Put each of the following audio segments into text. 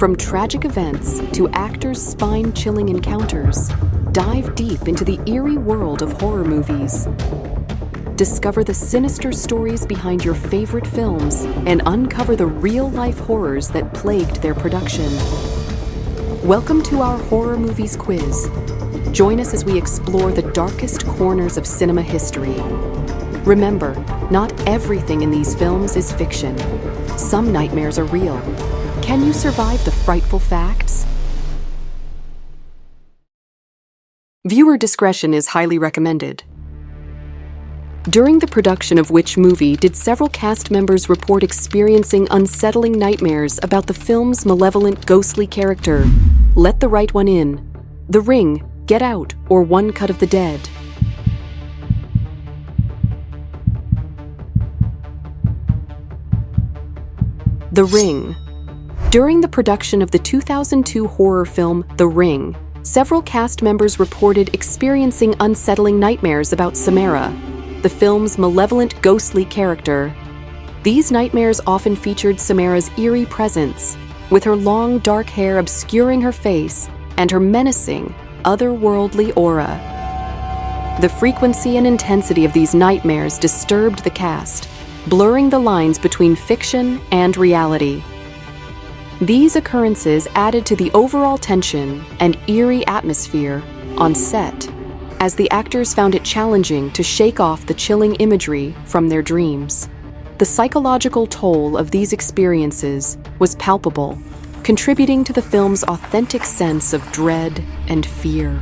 From tragic events to actors' spine-chilling encounters, dive deep into the eerie world of horror movies. Discover the sinister stories behind your favorite films and uncover the real-life horrors that plagued their production. Welcome to our Horror Movies Quiz. Join us as we explore the darkest corners of cinema history. Remember, not everything in these films is fiction. Some nightmares are real. Can you survive the frightful facts? Viewer discretion is highly recommended. During the production of which movie did several cast members report experiencing unsettling nightmares about the film's malevolent, ghostly character? Let the Right One In, The Ring, Get Out, or One Cut of the Dead? The Ring. During the production of the 2002 horror film The Ring, several cast members reported experiencing unsettling nightmares about Samara, the film's malevolent, ghostly character. These nightmares often featured Samara's eerie presence, with her long, dark hair obscuring her face and her menacing, otherworldly aura. The frequency and intensity of these nightmares disturbed the cast, blurring the lines between fiction and reality. These occurrences added to the overall tension and eerie atmosphere on set, as the actors found it challenging to shake off the chilling imagery from their dreams. The psychological toll of these experiences was palpable, contributing to the film's authentic sense of dread and fear.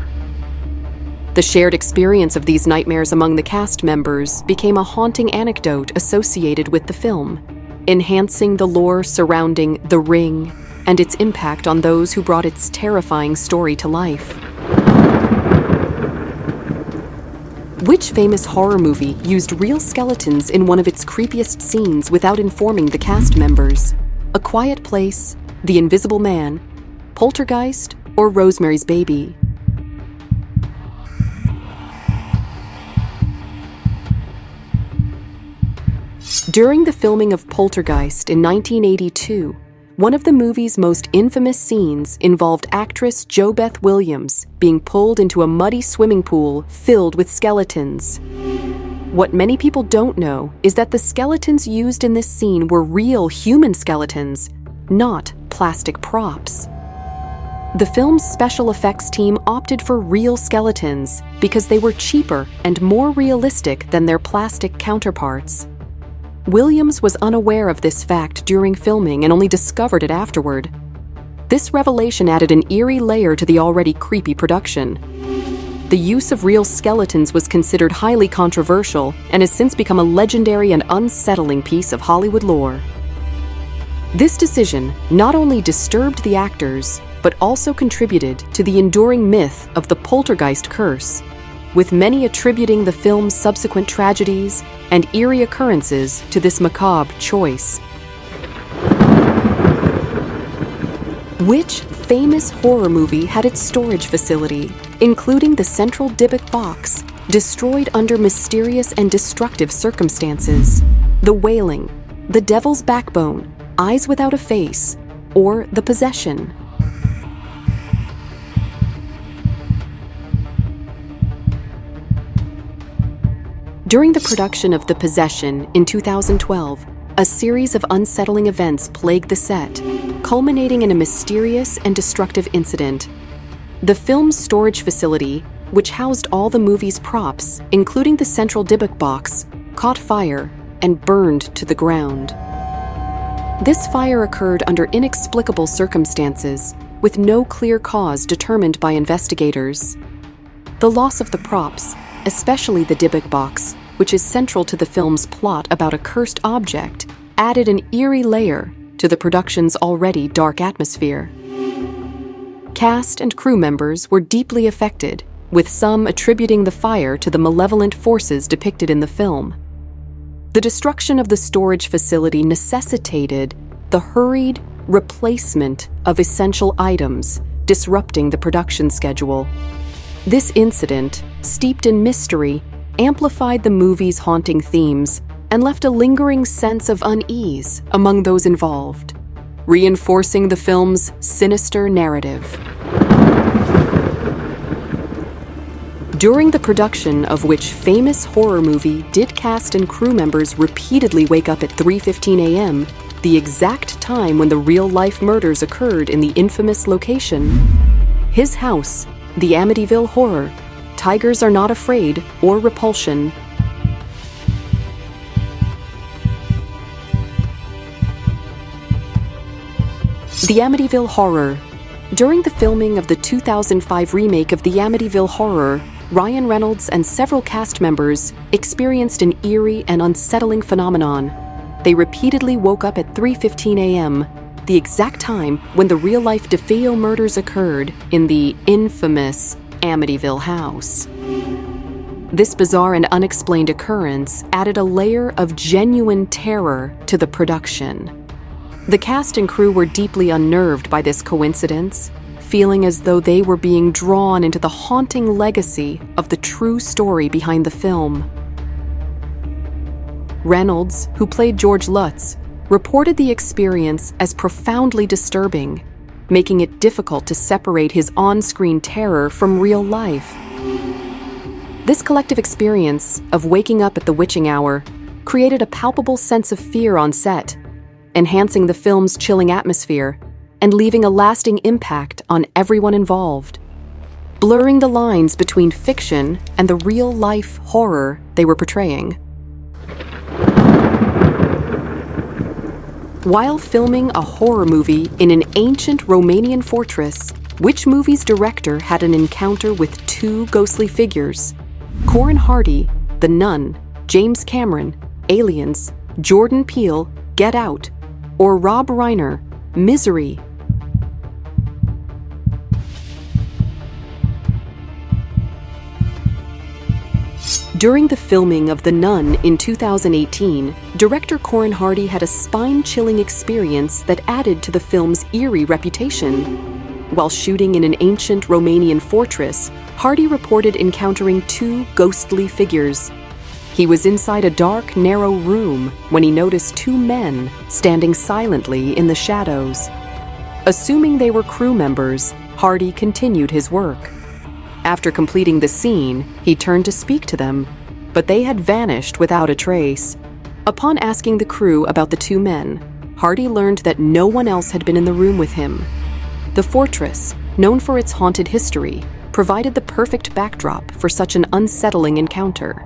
The shared experience of these nightmares among the cast members became a haunting anecdote associated with the film, enhancing the lore surrounding The Ring and its impact on those who brought its terrifying story to life. Which famous horror movie used real skeletons in one of its creepiest scenes without informing the cast members? A Quiet Place, The Invisible Man, Poltergeist, or Rosemary's Baby? During the filming of Poltergeist in 1982, one of the movie's most infamous scenes involved actress JoBeth Williams being pulled into a muddy swimming pool filled with skeletons. What many people don't know is that the skeletons used in this scene were real human skeletons, not plastic props. The film's special effects team opted for real skeletons because they were cheaper and more realistic than their plastic counterparts. Williams was unaware of this fact during filming and only discovered it afterward. This revelation added an eerie layer to the already creepy production. The use of real skeletons was considered highly controversial and has since become a legendary and unsettling piece of Hollywood lore. This decision not only disturbed the actors, but also contributed to the enduring myth of the poltergeist curse, with many attributing the film's subsequent tragedies and eerie occurrences to this macabre choice. Which famous horror movie had its storage facility, including the central Dybbuk box, destroyed under mysterious and destructive circumstances? The Wailing, The Devil's Backbone, Eyes Without a Face, or The Possession? During the production of The Possession in 2012, a series of unsettling events plagued the set, culminating in a mysterious and destructive incident. The film's storage facility, which housed all the movie's props, including the central Dybbuk box, caught fire and burned to the ground. This fire occurred under inexplicable circumstances, with no clear cause determined by investigators. The loss of the props, especially the Dybbuk box, which is central to the film's plot about a cursed object, added an eerie layer to the production's already dark atmosphere. Cast and crew members were deeply affected, with some attributing the fire to the malevolent forces depicted in the film. The destruction of the storage facility necessitated the hurried replacement of essential items, disrupting the production schedule. This incident, steeped in mystery, amplified the movie's haunting themes and left a lingering sense of unease among those involved. reinforcing the film's sinister narrative. During the production of which famous horror movie did cast and crew members repeatedly wake up at 3:15 a.m., the exact time when the real-life murders occurred in the infamous location? His house, the Amityville Horror, Tigers Are Not Afraid or Repulsion. The Amityville Horror. During the filming of the 2005 remake of The Amityville Horror, Ryan Reynolds and several cast members experienced an eerie and unsettling phenomenon. They repeatedly woke up at 3:15 a.m., the exact time when the real-life DeFeo murders occurred in the infamous Amityville house. This bizarre and unexplained occurrence added a layer of genuine terror to the production. The cast and crew were deeply unnerved by this coincidence, feeling as though they were being drawn into the haunting legacy of the true story behind the film. Reynolds, who played George Lutz, reported the experience as profoundly disturbing, making it difficult to separate his on-screen terror from real life. This collective experience of waking up at the witching hour created a palpable sense of fear on set, enhancing the film's chilling atmosphere and leaving a lasting impact on everyone involved, blurring the lines between fiction and the real-life horror they were portraying. While filming a horror movie in an ancient Romanian fortress, which movie's director had an encounter with two ghostly figures? Corin Hardy, The Nun, James Cameron, Aliens, Jordan Peele, Get Out, or Rob Reiner, Misery? During the filming of The Nun in 2018, director Corin Hardy had a spine-chilling experience that added to the film's eerie reputation. While shooting in an ancient Romanian fortress, Hardy reported encountering two ghostly figures. He was inside a dark, narrow room when he noticed two men standing silently in the shadows. Assuming they were crew members, Hardy continued his work. After completing the scene, he turned to speak to them, but they had vanished without a trace. Upon asking the crew about the two men, Hardy learned that no one else had been in the room with him. The fortress, known for its haunted history, provided the perfect backdrop for such an unsettling encounter.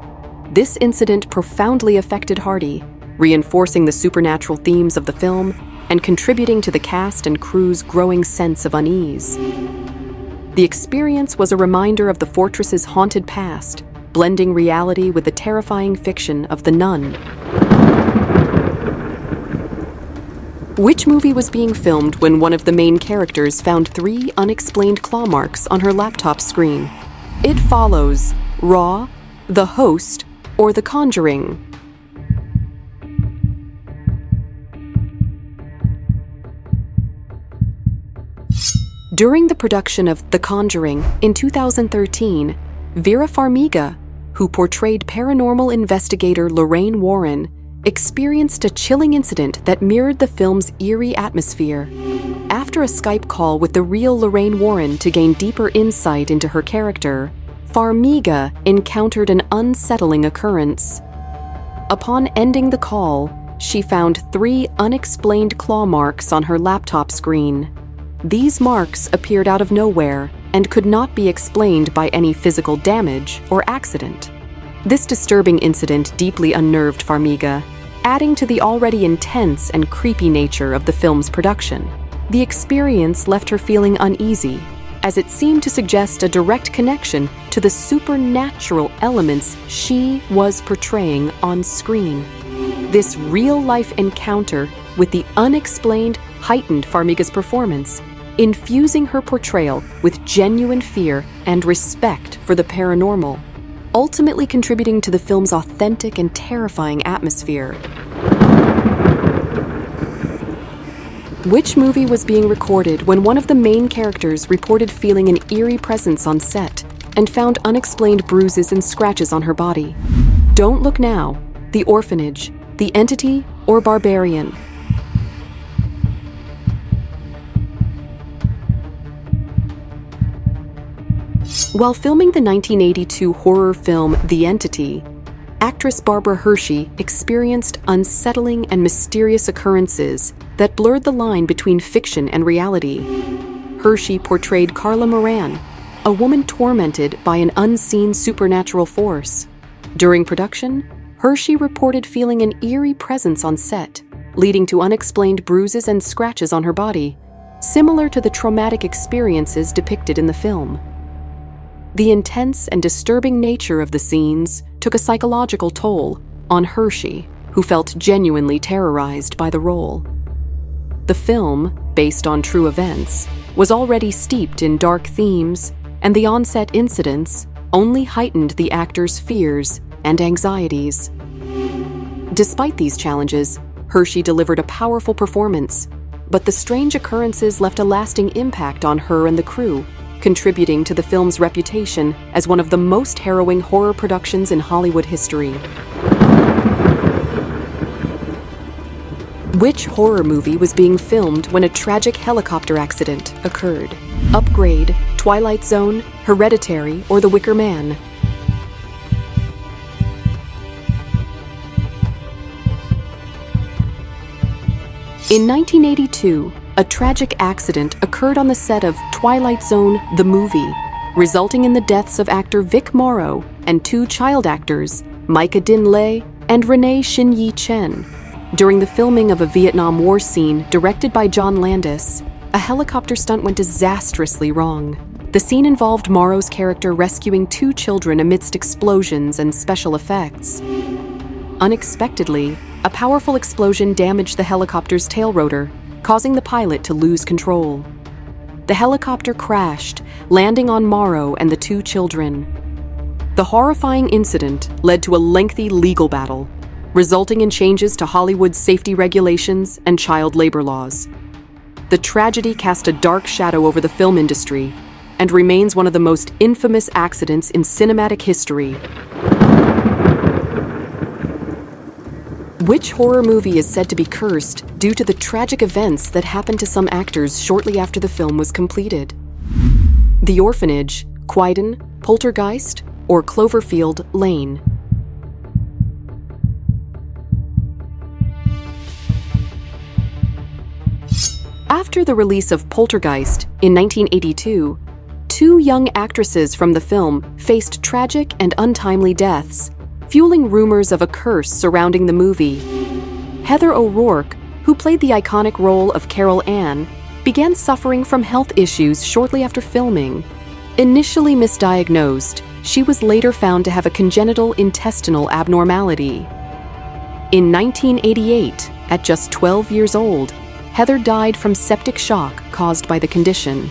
This incident profoundly affected Hardy, reinforcing the supernatural themes of the film and contributing to the cast and crew's growing sense of unease. The experience was a reminder of the fortress's haunted past, blending reality with the terrifying fiction of The Nun. Which movie was being filmed when one of the main characters found 3 unexplained claw marks on her laptop screen? It Follows, Raw, The Host, or The Conjuring? During the production of The Conjuring in 2013, Vera Farmiga, who portrayed paranormal investigator Lorraine Warren, experienced a chilling incident that mirrored the film's eerie atmosphere. After a Skype call with the real Lorraine Warren to gain deeper insight into her character, Farmiga encountered an unsettling occurrence. Upon ending the call, she found 3 unexplained claw marks on her laptop screen. These marks appeared out of nowhere and could not be explained by any physical damage or accident. This disturbing incident deeply unnerved Farmiga, adding to the already intense and creepy nature of the film's production. The experience left her feeling uneasy, as it seemed to suggest a direct connection to the supernatural elements she was portraying on screen. This real-life encounter with the unexplained heightened Farmiga's performance, infusing her portrayal with genuine fear and respect for the paranormal, ultimately contributing to the film's authentic and terrifying atmosphere. Which movie was being recorded when one of the main characters reported feeling an eerie presence on set and found unexplained bruises and scratches on her body? Don't Look Now, The Orphanage, The Entity, or Barbarian? While filming the 1982 horror film The Entity, actress Barbara Hershey experienced unsettling and mysterious occurrences that blurred the line between fiction and reality. Hershey portrayed Carla Moran, a woman tormented by an unseen supernatural force. During production, Hershey reported feeling an eerie presence on set, leading to unexplained bruises and scratches on her body, similar to the traumatic experiences depicted in the film. The intense and disturbing nature of the scenes took a psychological toll on Hershey, who felt genuinely terrorized by the role. The film, based on true events, was already steeped in dark themes, and the on-set incidents only heightened the actor's fears and anxieties. Despite these challenges, Hershey delivered a powerful performance, but the strange occurrences left a lasting impact on her and the crew, contributing to the film's reputation as one of the most harrowing horror productions in Hollywood history. Which horror movie was being filmed when a tragic helicopter accident occurred? Upgrade, Twilight Zone, Hereditary, or The Wicker Man? In 1982, a tragic accident occurred on the set of Twilight Zone, the movie, resulting in the deaths of actor Vic Morrow and two child actors, Micah Din Lei and Renee Shin-Yi Chen. During the filming of a Vietnam War scene directed by John Landis, a helicopter stunt went disastrously wrong. The scene involved Morrow's character rescuing two children amidst explosions and special effects. Unexpectedly, a powerful explosion damaged the helicopter's tail rotor, causing the pilot to lose control. The helicopter crashed, landing on Morrow and the two children. The horrifying incident led to a lengthy legal battle, resulting in changes to Hollywood's safety regulations and child labor laws. The tragedy cast a dark shadow over the film industry and remains one of the most infamous accidents in cinematic history. Which horror movie is said to be cursed due to the tragic events that happened to some actors shortly after the film was completed? The Orphanage, Quaiden, Poltergeist, or Cloverfield Lane? After the release of Poltergeist in 1982, two young actresses from the film faced tragic and untimely deaths, fueling rumors of a curse surrounding the movie. Heather O'Rourke, who played the iconic role of Carol Ann, began suffering from health issues shortly after filming. Initially misdiagnosed, she was later found to have a congenital intestinal abnormality. In 1988, at just 12 years old, Heather died from septic shock caused by the condition.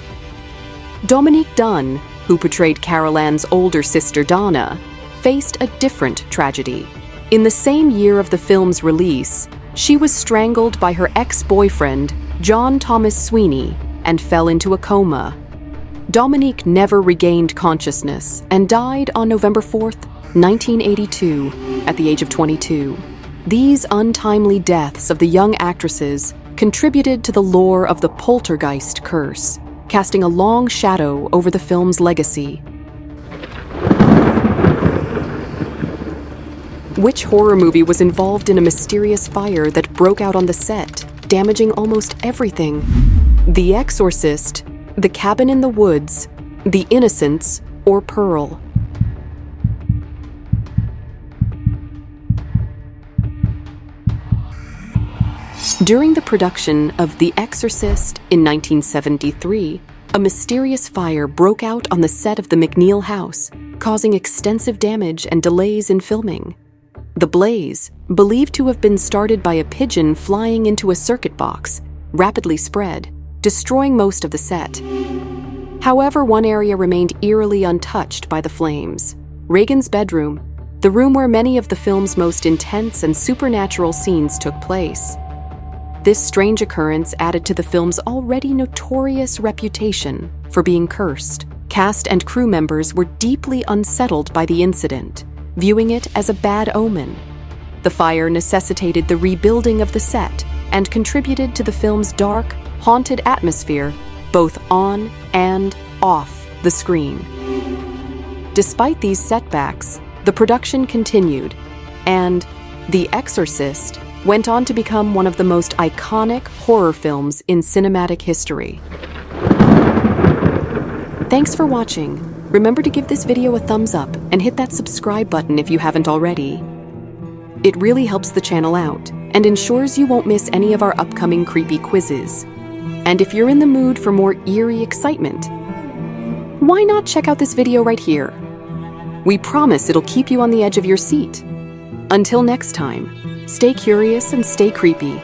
Dominique Dunne, who portrayed Carol Ann's older sister Donna, faced a different tragedy. In the same year of the film's release, she was strangled by her ex-boyfriend, John Thomas Sweeney, and fell into a coma. Dominique never regained consciousness and died on November 4th, 1982, at the age of 22. These untimely deaths of the young actresses contributed to the lore of the Poltergeist curse, casting a long shadow over the film's legacy. Which horror movie was involved in a mysterious fire that broke out on the set, damaging almost everything? The Exorcist, The Cabin in the Woods, The Innocents, or Pearl? During the production of The Exorcist in 1973, a mysterious fire broke out on the set of the McNeil house, causing extensive damage and delays in filming. The blaze, believed to have been started by a pigeon flying into a circuit box, rapidly spread, destroying most of the set. However, one area remained eerily untouched by the flames: Reagan's bedroom, the room where many of the film's most intense and supernatural scenes took place. This strange occurrence added to the film's already notorious reputation for being cursed. Cast and crew members were deeply unsettled by the incident, viewing it as a bad omen. The fire necessitated the rebuilding of the set and contributed to the film's dark, haunted atmosphere, both on and off the screen. Despite these setbacks, the production continued, and The Exorcist went on to become one of the most iconic horror films in cinematic history. Thanks for watching. Remember to give this video a thumbs up and hit that subscribe button if you haven't already. It really helps the channel out and ensures you won't miss any of our upcoming creepy quizzes. And if you're in the mood for more eerie excitement, why not check out this video right here? We promise it'll keep you on the edge of your seat. Until next time, stay curious and stay creepy.